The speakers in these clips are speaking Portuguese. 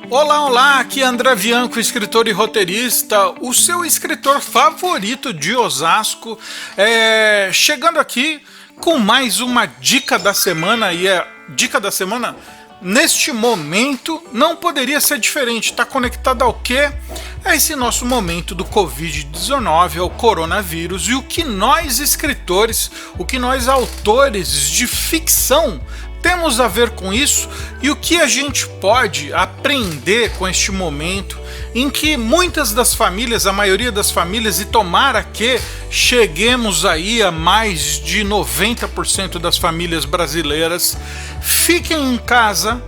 Olá, olá, aqui é André Bianco, escritor e roteirista, o seu escritor favorito de Osasco, chegando aqui com mais uma dica da semana, e a dica da semana, neste momento, não poderia ser diferente, está conectada ao quê? É esse nosso momento do Covid-19, ao coronavírus, e o que nós escritores, o que nós autores de ficção temos a ver com isso e o que a gente pode aprender com este momento em que muitas das famílias, a maioria das famílias, e tomara que cheguemos aí a mais de 90% das famílias brasileiras, fiquem em casa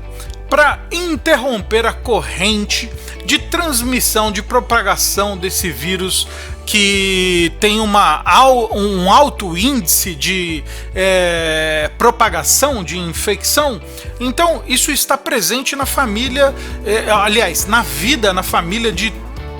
para interromper a corrente de transmissão, de propagação desse vírus que tem um alto índice de propagação, de infecção. Então isso está presente na família, aliás, na vida, na família de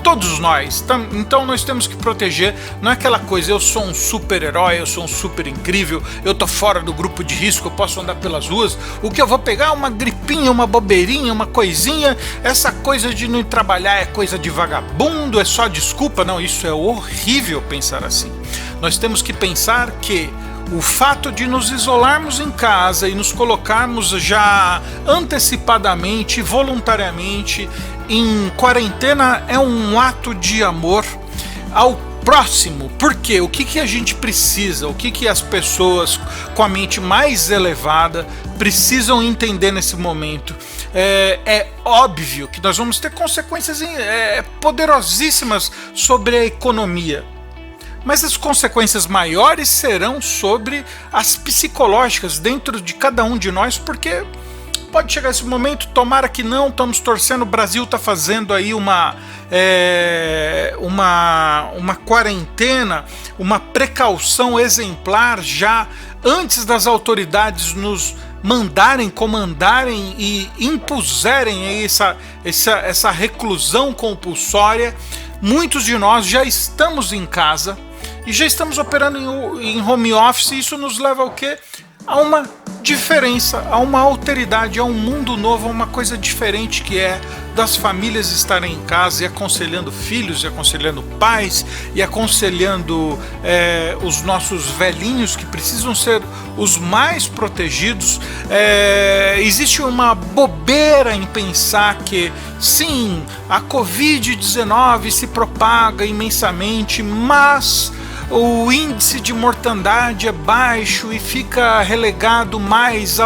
todos nós. Então nós temos que proteger. Não é aquela coisa, eu sou um super-herói, eu sou um super incrível, eu tô fora do grupo de risco, eu posso andar pelas ruas, o que eu vou pegar é uma gripinha, uma bobeirinha, uma coisinha. Essa coisa de não ir trabalhar é coisa de vagabundo, é só desculpa. Não, isso é horrível pensar assim. Nós temos que pensar que o fato de nos isolarmos em casa e nos colocarmos já antecipadamente, voluntariamente em quarentena é um ato de amor ao próximo. Porque o que a gente precisa, o que as pessoas com a mente mais elevada precisam entender nesse momento? É óbvio que nós vamos ter consequências poderosíssimas sobre a economia. Mas as consequências maiores serão sobre as psicológicas dentro de cada um de nós, porque pode chegar esse momento, tomara que não, estamos torcendo, o Brasil está fazendo aí uma quarentena, uma precaução exemplar já antes das autoridades nos mandarem, comandarem e impuserem aí essa reclusão compulsória. Muitos de nós já estamos em casa e já estamos operando em home office, e isso nos leva ao quê? A uma diferença, a uma alteridade, a um mundo novo, a uma coisa diferente, que é das famílias estarem em casa e aconselhando filhos, e aconselhando pais, e aconselhando os nossos velhinhos que precisam ser os mais protegidos. Existe uma bobeira em pensar que sim, a Covid-19 se propaga imensamente, mas o índice de mortandade é baixo e fica relegado mais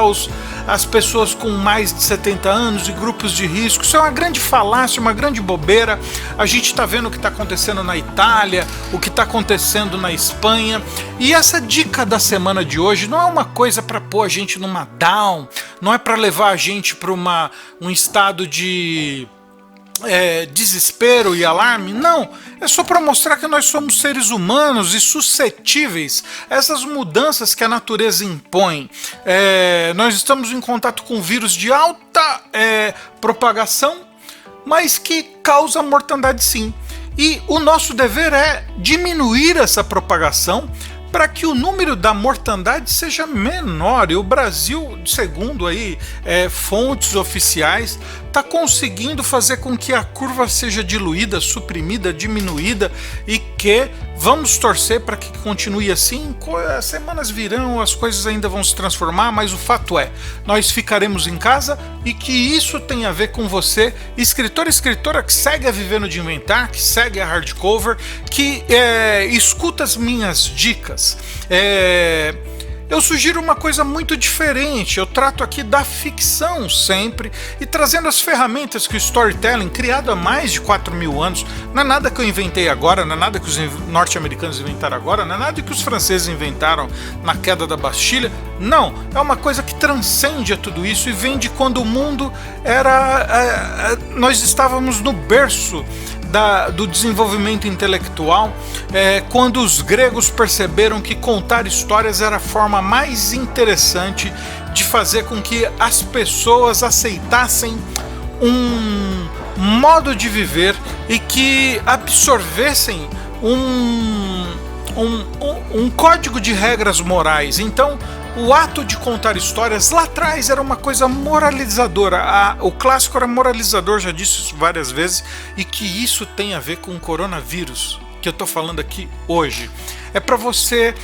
às pessoas com mais de 70 anos e grupos de risco. Isso é uma grande falácia, uma grande bobeira. A gente está vendo o que está acontecendo na Itália, o que está acontecendo na Espanha. E essa dica da semana de hoje não é uma coisa para pôr a gente numa down, não é para levar a gente para um estado de desespero e alarme. Não, é só para mostrar que nós somos seres humanos e suscetíveis a essas mudanças que a natureza impõe. Nós estamos em contato com um vírus de alta propagação, mas que causa mortandade sim. E o nosso dever é diminuir essa propagação para que o número da mortandade seja menor. E o Brasil, segundo aí fontes oficiais, está conseguindo fazer com que a curva seja diluída, suprimida, diminuída, e que vamos torcer para que continue assim. As semanas virão, as coisas ainda vão se transformar, mas o fato é, nós ficaremos em casa, e que isso tem a ver com você, escritor e escritora que segue a Vivendo de Inventar, que segue a Hardcover, que escuta as minhas dicas. Eu sugiro uma coisa muito diferente. Eu trato aqui da ficção sempre, e trazendo as ferramentas que o storytelling, criado há mais de 4.000 anos, não é nada que eu inventei agora, não é nada que os norte-americanos inventaram agora, não é nada que os franceses inventaram na queda da Bastilha. Não, é uma coisa que transcende a tudo isso e vem de quando o mundo nós estávamos no berço do desenvolvimento intelectual, quando os gregos perceberam que contar histórias era a forma mais interessante de fazer com que as pessoas aceitassem um modo de viver e que absorvessem um código de regras morais. Então O ato de contar histórias lá atrás era uma coisa moralizadora. O clássico era moralizador, já disse isso várias vezes, e que isso tem a ver com o coronavírus, que eu estou falando aqui hoje. É para você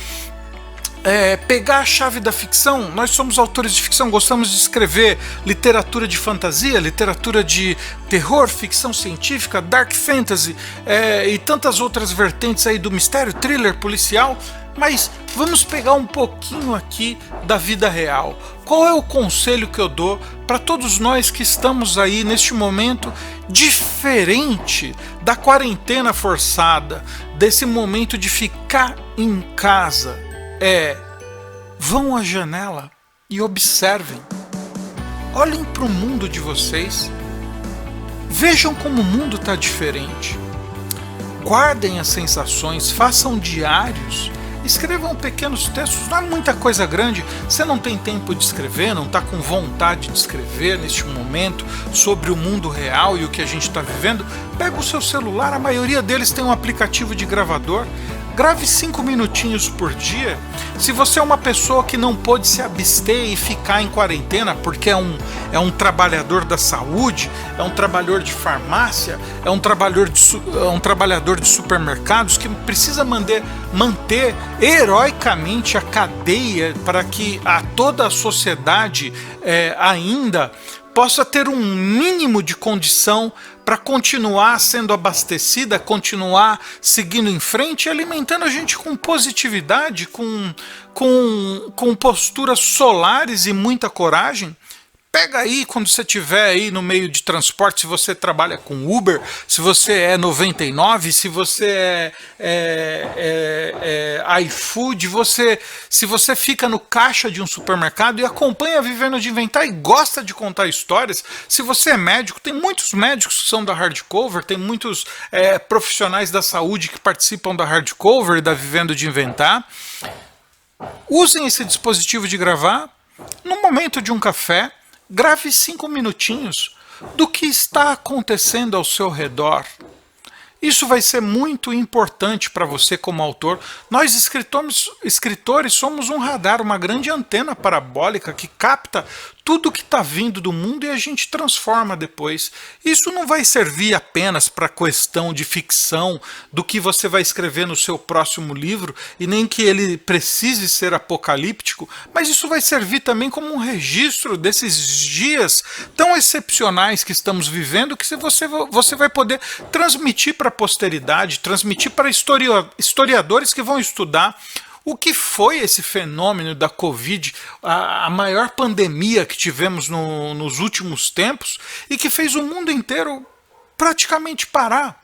pegar a chave da ficção. Nós somos autores de ficção, gostamos de escrever literatura de fantasia, literatura de terror, ficção científica, dark fantasy e tantas outras vertentes aí do mistério, thriller, policial. Mas vamos pegar um pouquinho aqui da vida real. Qual é o conselho que eu dou para todos nós que estamos aí neste momento diferente da quarentena forçada, desse momento de ficar em casa? Vão à janela e observem. Olhem para o mundo de vocês. Vejam como o mundo está diferente. Guardem as sensações, façam diários. Escrevam pequenos textos, não é muita coisa grande. Você não tem tempo de escrever, não está com vontade de escrever neste momento sobre o mundo real e o que a gente está vivendo? Pega o seu celular, a maioria deles tem um aplicativo de gravador. Grave 5 minutinhos por dia. Se você é uma pessoa que não pôde se abster e ficar em quarentena porque é um trabalhador da saúde, é um trabalhador de farmácia, é um trabalhador de supermercados que precisa manter heroicamente a cadeia para que toda a sociedade ainda possa ter um mínimo de condição para continuar sendo abastecida, continuar seguindo em frente e alimentando a gente com positividade, com posturas solares e muita coragem. Pega aí, quando você estiver aí no meio de transporte, se você trabalha com Uber, se você é 99, se você é iFood, se você fica no caixa de um supermercado e acompanha Vivendo de Inventar e gosta de contar histórias, se você é médico, tem muitos médicos que são da Hardcover, tem muitos profissionais da saúde que participam da Hardcover e da Vivendo de Inventar. Usem esse dispositivo de gravar no momento de um café. Grave 5 minutinhos do que está acontecendo ao seu redor. Isso vai ser muito importante para você como autor. Nós escritores somos um radar, uma grande antena parabólica que capta tudo que está vindo do mundo e a gente transforma depois. Isso não vai servir apenas para questão de ficção do que você vai escrever no seu próximo livro e nem que ele precise ser apocalíptico, mas isso vai servir também como um registro desses dias tão excepcionais que estamos vivendo, que você vai poder transmitir para a posteridade, transmitir para historiadores que vão estudar o que foi esse fenômeno da Covid, a maior pandemia que tivemos nos últimos tempos e que fez o mundo inteiro praticamente parar.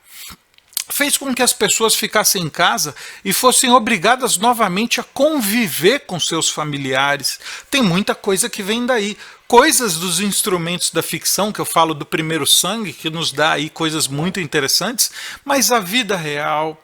Fez com que as pessoas ficassem em casa e fossem obrigadas novamente a conviver com seus familiares. Tem muita coisa que vem daí. Coisas dos instrumentos da ficção, que eu falo do Primeiro Sangue, que nos dá aí coisas muito interessantes, mas a vida real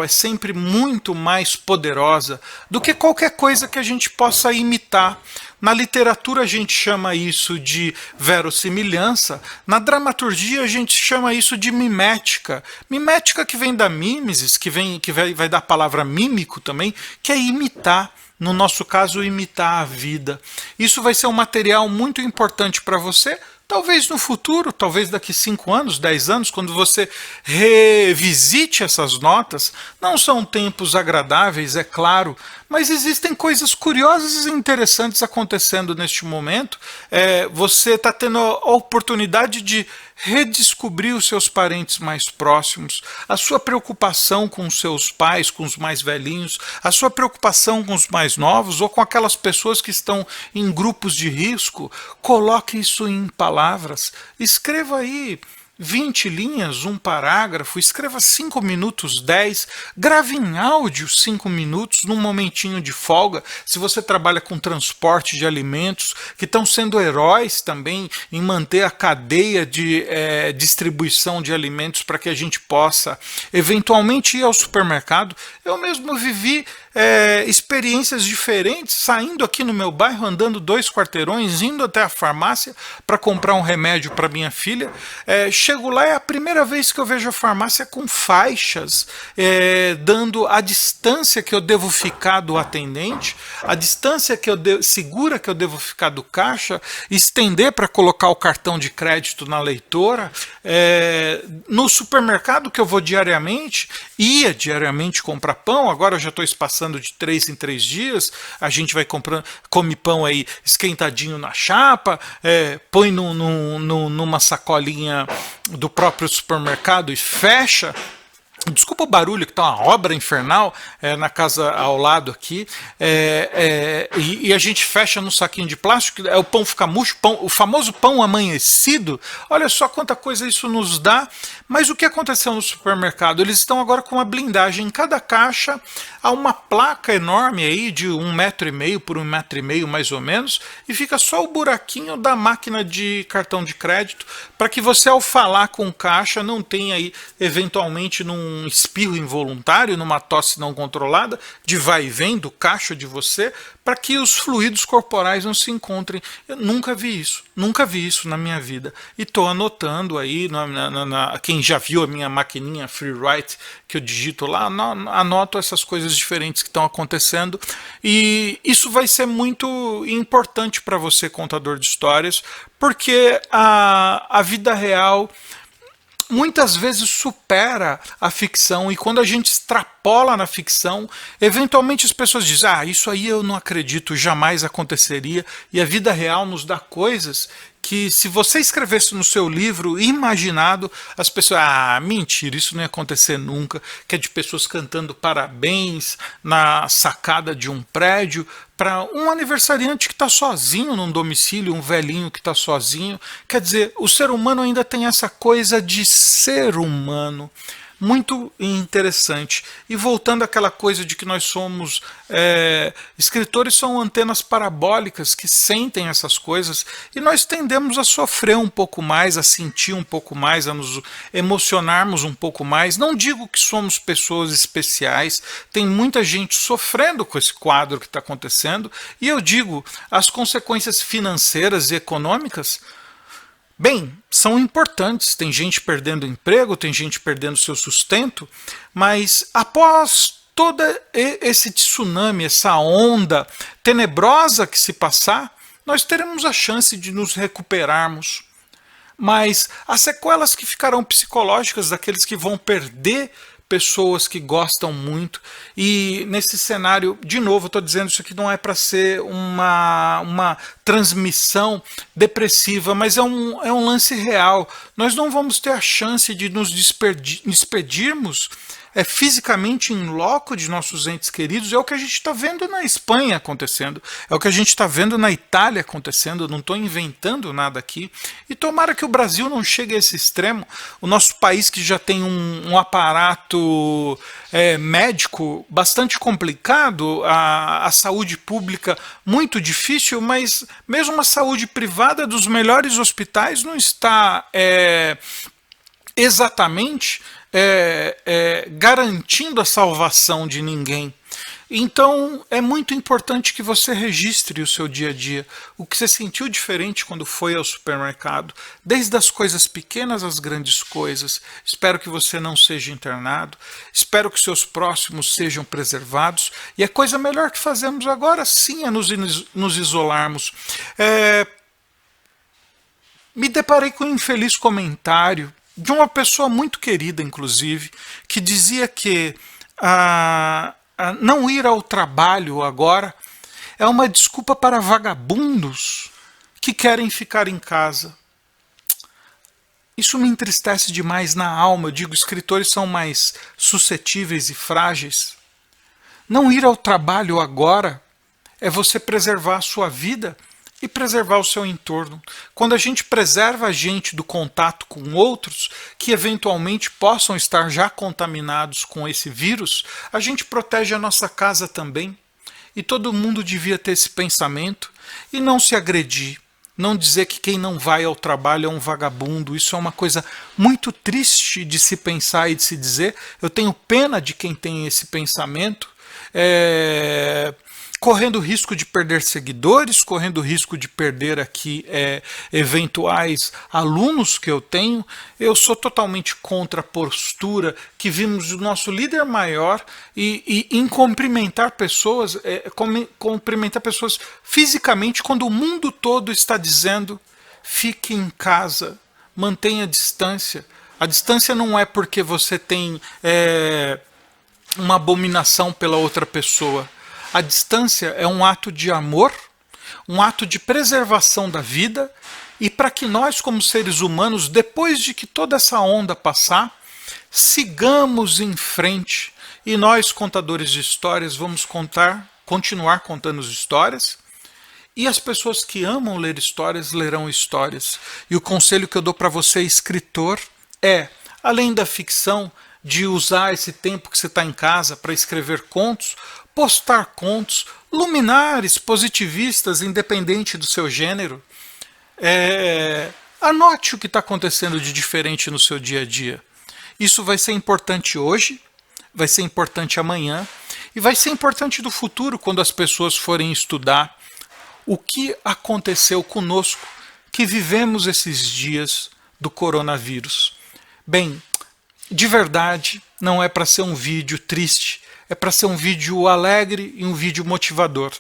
é sempre muito mais poderosa do que qualquer coisa que a gente possa imitar. Na literatura a gente chama isso de verossimilhança, na dramaturgia a gente chama isso de mimética. Mimética que vem da mimesis, que vai da palavra mímico também, que é imitar. No nosso caso, imitar a vida. Isso vai ser um material muito importante para você. Talvez no futuro, talvez daqui 5 anos, 10 anos, quando você revisite essas notas, não são tempos agradáveis, é claro, mas existem coisas curiosas e interessantes acontecendo neste momento. Você está tendo a oportunidade de redescobrir os seus parentes mais próximos, a sua preocupação com os seus pais, com os mais velhinhos, a sua preocupação com os mais novos ou com aquelas pessoas que estão em grupos de risco. Coloque isso em palavras, escreva aí 20 linhas, um parágrafo, escreva 5 minutos, 10, grave em áudio 5 minutos, num momentinho de folga. Se você trabalha com transporte de alimentos, que estão sendo heróis também em manter a cadeia de distribuição de alimentos para que a gente possa eventualmente ir ao supermercado. Eu mesmo vivi experiências diferentes, saindo aqui no meu bairro, andando 2 quarteirões, indo até a farmácia para comprar um remédio para minha filha. Chego lá, é a primeira vez que eu vejo a farmácia com faixas, dando a distância que eu devo ficar do atendente, a distância que segura que eu devo ficar do caixa, estender para colocar o cartão de crédito na leitora. No supermercado que eu vou diariamente, ia diariamente comprar pão, agora eu já estou espaçando de 3 em 3 dias, a gente vai comprando, come pão aí esquentadinho na chapa, põe numa sacolinha do próprio supermercado e fecha. Desculpa o barulho, que está uma obra infernal na casa ao lado aqui, e a gente fecha num saquinho de plástico, o pão fica murcho, o famoso pão amanhecido. Olha só quanta coisa isso nos dá. Mas o que aconteceu no supermercado? Eles estão agora com uma blindagem. Em cada caixa há uma placa enorme aí de 1,5 m por 1,5 m mais ou menos, e fica só o buraquinho da máquina de cartão de crédito, para que você, ao falar com o caixa, não tenha aí eventualmente num espirro involuntário, numa tosse não controlada, de vai e vem do caixa de você, para que os fluidos corporais não se encontrem. Eu nunca vi isso na minha vida. E estou anotando aí, quem já viu a minha maquininha FreeWrite, que eu digito lá, anoto essas coisas diferentes que estão acontecendo. E isso vai ser muito importante para você, contador de histórias, porque a vida real muitas vezes supera a ficção, e quando a gente extrapola na ficção, eventualmente as pessoas dizem, isso aí eu não acredito, jamais aconteceria, e a vida real nos dá coisas que, se você escrevesse no seu livro imaginado, as pessoas, mentira, isso não ia acontecer nunca, que é de pessoas cantando parabéns na sacada de um prédio, para um aniversariante que está sozinho num domicílio, um velhinho que está sozinho. Quer dizer, o ser humano ainda tem essa coisa de ser humano. Muito interessante. E voltando àquela coisa de que nós somos... escritores são antenas parabólicas que sentem essas coisas, e nós tendemos a sofrer um pouco mais, a sentir um pouco mais, a nos emocionarmos um pouco mais. Não digo que somos pessoas especiais, tem muita gente sofrendo com esse quadro que está acontecendo, e eu digo, as consequências financeiras e econômicas, bem, são importantes. Tem gente perdendo emprego, tem gente perdendo seu sustento, mas após todo esse tsunami, essa onda tenebrosa que se passar, nós teremos a chance de nos recuperarmos. Mas as sequelas que ficarão psicológicas daqueles que vão perder pessoas que gostam muito, e nesse cenário, de novo, eu estou dizendo, isso aqui não é para ser uma transmissão depressiva, mas é um lance real. Nós não vamos ter a chance de nos despedirmos fisicamente em loco de nossos entes queridos. É o que a gente está vendo na Espanha acontecendo, é o que a gente está vendo na Itália acontecendo. Eu não estou inventando nada aqui, e tomara que o Brasil não chegue a esse extremo. O nosso país, que já tem um aparato médico bastante complicado, a saúde pública muito difícil, mas mesmo a saúde privada dos melhores hospitais não está exatamente garantindo a salvação de ninguém. Então é muito importante que você registre o seu dia a dia, o que você sentiu diferente quando foi ao supermercado, desde as coisas pequenas às grandes coisas. Espero que você não seja internado, espero que seus próximos sejam preservados, e a coisa melhor que fazemos agora sim é nos isolarmos. Me deparei com um infeliz comentário de uma pessoa muito querida, inclusive, que dizia que não ir ao trabalho agora é uma desculpa para vagabundos que querem ficar em casa. Isso me entristece demais na alma. Eu digo, escritores são mais suscetíveis e frágeis. Não ir ao trabalho agora é você preservar a sua vida e preservar o seu entorno. Quando a gente preserva a gente do contato com outros que eventualmente possam estar já contaminados com esse vírus, a gente protege a nossa casa também. E todo mundo devia ter esse pensamento e não se agredir. Não dizer que quem não vai ao trabalho é um vagabundo. Isso é uma coisa muito triste de se pensar e de se dizer. Eu tenho pena de quem tem esse pensamento. correndo risco de perder seguidores, correndo risco de perder aqui eventuais alunos que eu tenho. Eu sou totalmente contra a postura que vimos do nosso líder maior em cumprimentar pessoas, cumprimentar pessoas fisicamente, quando o mundo todo está dizendo: fique em casa, mantenha a distância. A distância não é porque você tem uma abominação pela outra pessoa. A distância é um ato de amor, um ato de preservação da vida, e para que nós, como seres humanos, depois de que toda essa onda passar, sigamos em frente. E nós, contadores de histórias, vamos continuar contando histórias, e as pessoas que amam ler histórias lerão histórias. E o conselho que eu dou para você, escritor, além da ficção, de usar esse tempo que você está em casa para escrever contos, postar contos, luminares, positivistas, independente do seu gênero. Anote o que está acontecendo de diferente no seu dia a dia. Isso vai ser importante hoje, vai ser importante amanhã, e vai ser importante no futuro, quando as pessoas forem estudar o que aconteceu conosco, que vivemos esses dias do coronavírus. Bem, de verdade, não é para ser um vídeo triste, é para ser um vídeo alegre e um vídeo motivador.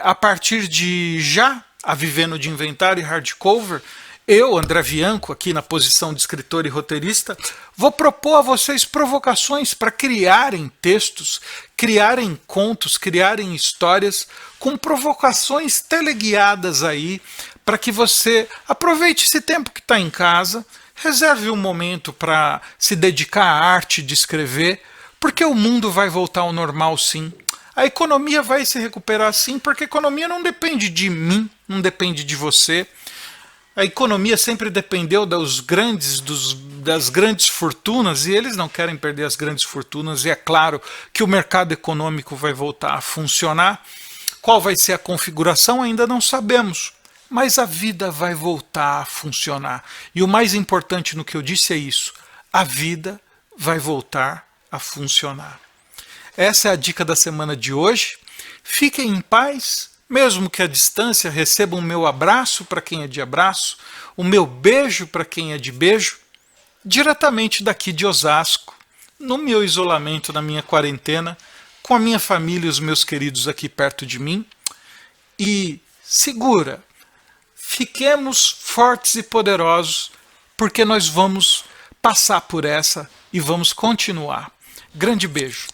A partir de já, a Vivendo de Inventário e Hardcover, eu, André Bianco, aqui na posição de escritor e roteirista, vou propor a vocês provocações para criarem textos, criarem contos, criarem histórias, com provocações teleguiadas aí, para que você aproveite esse tempo que está em casa, reserve um momento para se dedicar à arte de escrever, porque o mundo vai voltar ao normal, sim. A economia vai se recuperar, sim, porque a economia não depende de mim, não depende de você. A economia sempre dependeu das grandes fortunas, e eles não querem perder as grandes fortunas, e é claro que o mercado econômico vai voltar a funcionar. Qual vai ser a configuração ainda não sabemos, mas a vida vai voltar a funcionar. E o mais importante no que eu disse é isso: a vida vai voltar a funcionar. Essa é a dica da semana de hoje. Fiquem em paz, mesmo que à distância. Recebam o meu abraço para quem é de abraço, o meu beijo para quem é de beijo, diretamente daqui de Osasco, no meu isolamento, na minha quarentena, com a minha família e os meus queridos aqui perto de mim. E segura, fiquemos fortes e poderosos, porque nós vamos passar por essa e vamos continuar. Grande beijo.